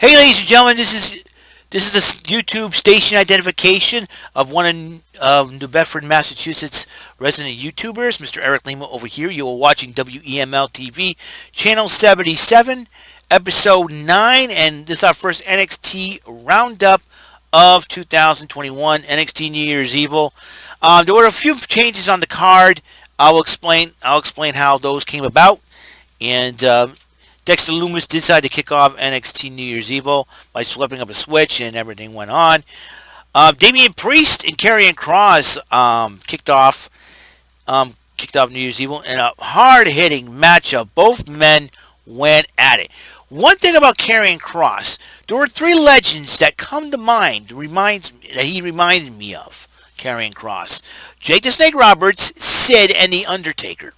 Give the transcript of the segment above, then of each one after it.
Hey, ladies and gentlemen, this is the YouTube station identification of one of New Bedford, Massachusetts resident YouTubers, Mr. Eric Lima over here. You are watching WEML-TV, channel 77, episode 9, and this is our first NXT roundup of 2021, NXT New Year's Evil. There were a few changes on the card. I'll explain how those came about, and Dexter Lumis decided to kick off NXT New Year's Evil by flipping up a switch, and everything went on. Damian Priest and Karrion Kross kicked off New Year's Evil in a hard-hitting matchup. Both men went at it. One thing about Karrion Kross, there were three legends that come to mind. He reminded me of Karrion Kross: Jake the Snake Roberts, Sid, and The Undertaker.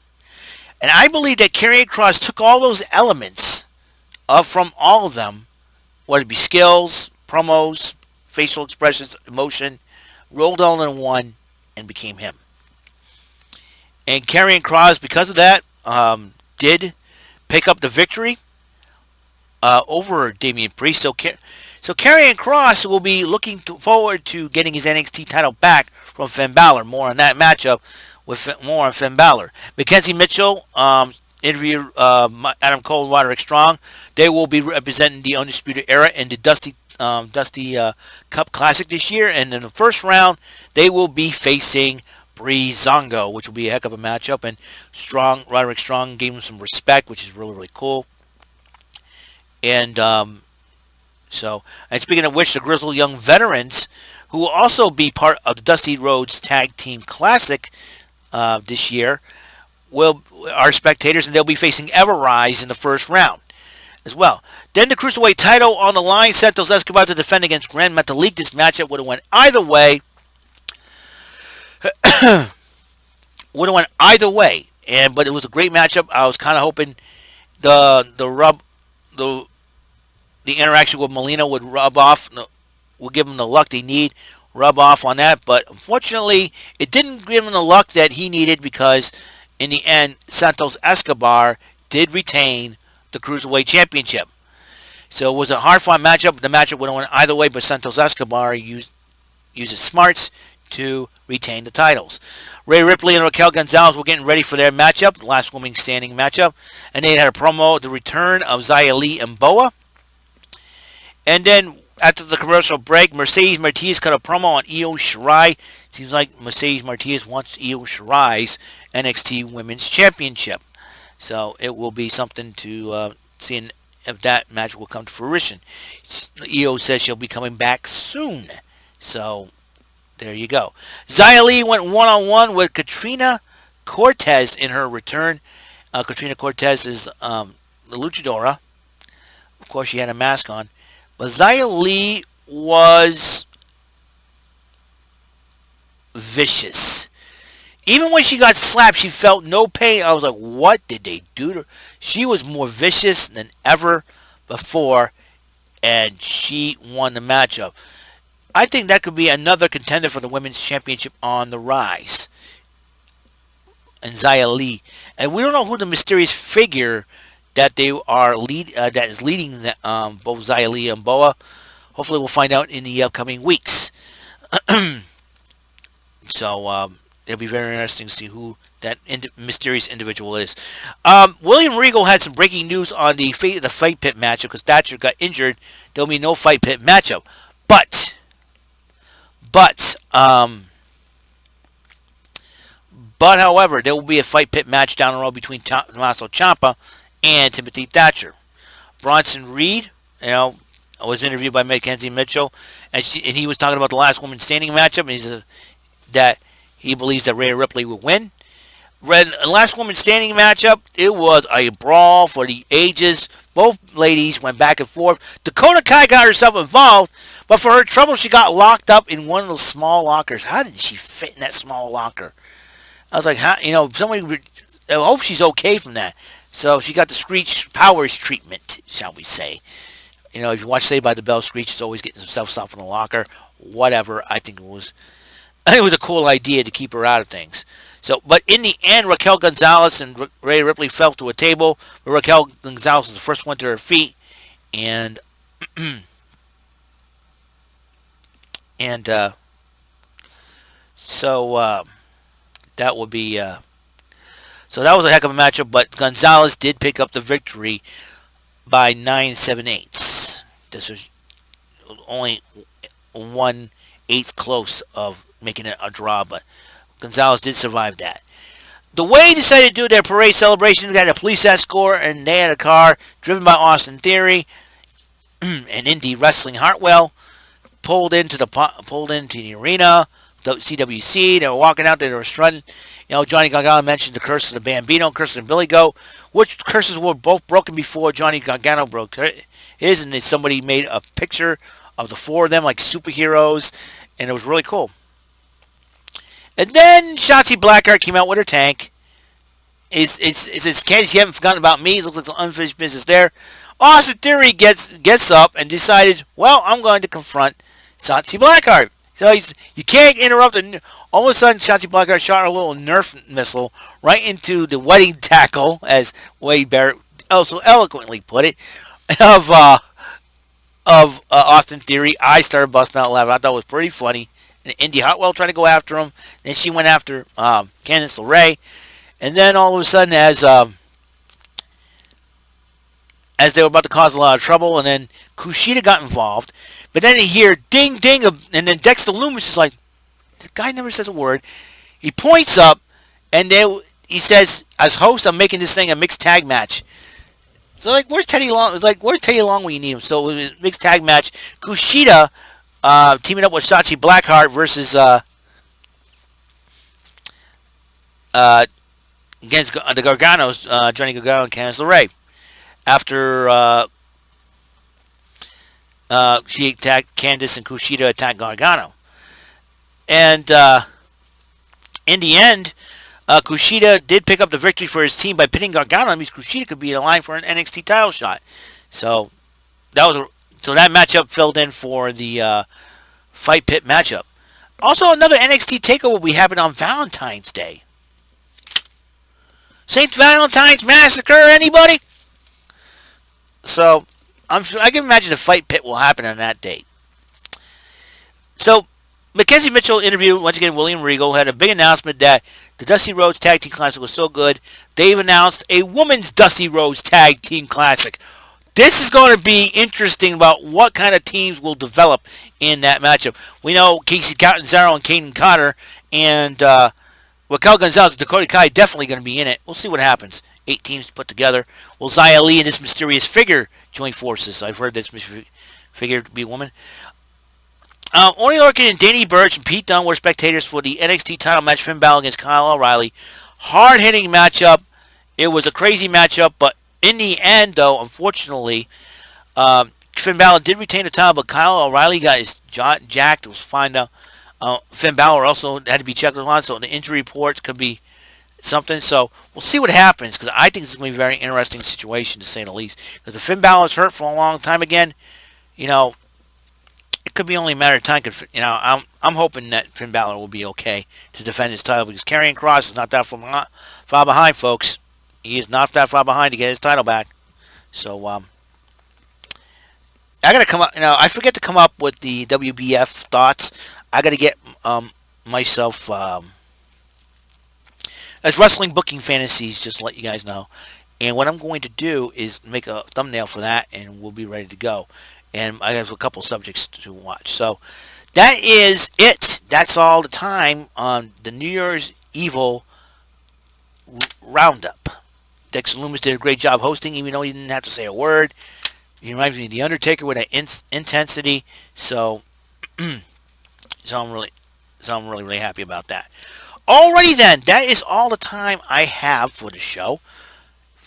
And I believe that Karrion Kross took all those elements from all of them, whether it be skills, promos, facial expressions, emotion, rolled all in one and became him. And Karrion Kross, because of that, did pick up the victory over Damian Priest. So Karrion Kross will be looking forward to getting his NXT title back from Finn Balor. More on that matchup with more on Finn Balor. Mackenzie Mitchell interviewed Adam Cole and Roderick Strong. They will be representing the Undisputed Era in the Dusty Cup Classic this year. And in the first round, they will be facing Breezango, which will be a heck of a matchup. And Roderick Strong gave him some respect, which is really, really cool. And and speaking of which, the Grizzled Young Veterans, who will also be part of the Dusty Rhodes Tag Team Classic this year, are spectators, and they'll be facing Everrise in the first round as well. Then the Cruiserweight title on the line, Santos Escobar to defend against Grand Metalik. This matchup would have went either way. But it was a great matchup. I was kind of hoping the interaction with Molina would would give him the luck they need, rub off on that. But unfortunately, it didn't give him the luck that he needed, because in the end, Santos Escobar did retain the Cruiserweight Championship. So it was a hard-fought matchup. The matchup would have went either way, but Santos Escobar used his smarts to retain the titles. Rhea Ripley and Raquel Gonzalez were getting ready for their matchup, the last woman standing matchup. And they had a promo, the return of Xia Li and Boa. And then after the commercial break, Mercedes Martinez cut a promo on Io Shirai. Seems like Mercedes Martinez wants Io Shirai's NXT Women's Championship. So it will be something to see if that match will come to fruition. Io says she'll be coming back soon. So there you go. Xia Li went one-on-one with Katrina Cortez in her return. Katrina Cortez is the luchadora. Of course, she had a mask on. But Xia Li was vicious. Even when she got slapped, she felt no pain. I was like, what did they do to her? She was more vicious than ever before, and she won the matchup. I think that could be another contender for the Women's Championship on the rise. And Xia Li. And we don't know who the mysterious figure that that is leading both Xia Li and Boa. Hopefully we'll find out in the upcoming weeks. So it'll be very interesting to see who that mysterious individual is. William Regal had some breaking news on the Fight Pit matchup, because Thatcher got injured. There'll be no Fight Pit matchup. But however, there will be a Fight Pit match down the road between Tommaso Ciampa and Timothy Thatcher. Bronson Reed, was interviewed by Mackenzie Mitchell, and he was talking about the last woman standing matchup, and he said that he believes that Rhea Ripley will win. Last woman standing matchup, it was a brawl for the ages. Both ladies went back and forth. Dakota Kai got herself involved, but for her trouble, she got locked up in one of those small lockers. How did she fit in that small locker? I was like, somebody. I hope she's okay from that. So she got the Screech Powers treatment, shall we say. If you watch Saved by the Bell, Screech is always getting himself stuff in the locker. Whatever. I think it was a cool idea to keep her out of things. So, but in the end, Raquel Gonzalez and Rhea Ripley fell to a table. But Raquel Gonzalez was the first one to her feet, and And so that would be so that was a heck of a matchup. But Gonzalez did pick up the victory by 9 7/8. This was only 1/8 close of making it a draw, but Gonzalez did survive that. The way they decided to do their parade celebration, they got a police escort, and they had a car driven by Austin Theory and Indie Wrestling Hartwell pulled into the arena. CWC, they were walking out there, they were strutting. You know, Johnny Gargano mentioned the curse of the Bambino, curse of the Billy Goat, which curses were both broken before Johnny Gargano broke his, and then somebody made a picture of the four of them like superheroes, and it was really cool. And then Shotzi Blackheart came out with her tank. It's Candice, you haven't forgotten about me. It looks like some unfinished business there. Austin Theory gets up and decided, well, I'm going to confront Shotzi Blackheart. So you can't interrupt. All of a sudden, Shotzi Blackheart shot her little Nerf missile right into the wedding tackle, as Wade Barrett also eloquently put it, of Austin Theory. I started busting out laughing. I thought it was pretty funny. And Indy Hartwell tried to go after him. Then she went after Candice LeRae. And then all of a sudden, as they were about to cause a lot of trouble, and then Kushida got involved. But then you hear ding, ding, and then Dexter Lumis is like, the guy never says a word. He points up, and he says, as host, I'm making this thing a mixed tag match. So, like, where's Teddy Long? It's like, where's Teddy Long when you need him? So, it was a mixed tag match. Kushida teaming up with Shotzi Blackheart versus against the Garganos, Johnny Gargano and Candice LeRae. After she attacked Candice and Kushida attacked Gargano. And in the end, Kushida did pick up the victory for his team by pinning Gargano. That means Kushida could be in line for an NXT title shot. So that matchup filled in for the Fight Pit matchup. Also, another NXT takeover will be happening on Valentine's Day. St. Valentine's Massacre, anybody? So, I can imagine the Fight Pit will happen on that date. So, Mackenzie Mitchell interviewed, once again, William Regal, had a big announcement that the Dusty Rhodes Tag Team Classic was so good, they've announced a Women's Dusty Rhodes Tag Team Classic. This is going to be interesting about what kind of teams will develop in that matchup. We know Casey Catanzaro and Kaden Cotter and Raquel Gonzalez and Dakota Kai definitely going to be in it. We'll see what happens. 8 teams put together. Will Xia Li and this mysterious figure join forces? I've heard this figure to be a woman. Oney Lorcan and Danny Burch and Pete Dunne were spectators for the NXT title match, Finn Balor against Kyle O'Reilly. Hard-hitting matchup. It was a crazy matchup, but in the end, though, unfortunately, Finn Balor did retain the title, but Kyle O'Reilly got his jaw jacked. It was fine, though. Finn Balor also had to be checked on, so the injury reports could be something. So we'll see what happens, because I think this is going to be a very interesting situation, to say the least. Because if Finn Balor's hurt for a long time again, you know, it could be only a matter of time. You know, I'm hoping that Finn Balor will be okay to defend his title, because Karrion Kross is not that far behind, folks. He is not that far behind to get his title back. So I gotta come up. You know, I forget to come up with the WBF thoughts. I gotta get myself as wrestling booking fantasies. Just to let you guys know. And what I'm going to do is make a thumbnail for that, and we'll be ready to go. And I have a couple subjects to watch. So that is it. That's all the time on the New Year's Evil Roundup. Dexter Lumis did a great job hosting, even though he didn't have to say a word. He reminds me of The Undertaker with that intensity. So, I'm really happy about that. Alrighty then, that is all the time I have for the show.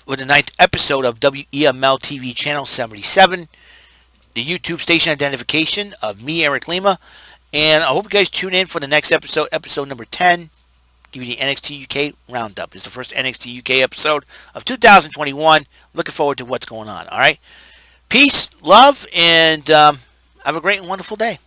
For the 9th episode of WEML-TV Channel 77. The YouTube station identification of me, Eric Lima. And I hope you guys tune in for the next episode, episode number 10. Give you the NXT UK Roundup. It's the first NXT UK episode of 2021. Looking forward to what's going on. All right. Peace, love, and have a great and wonderful day.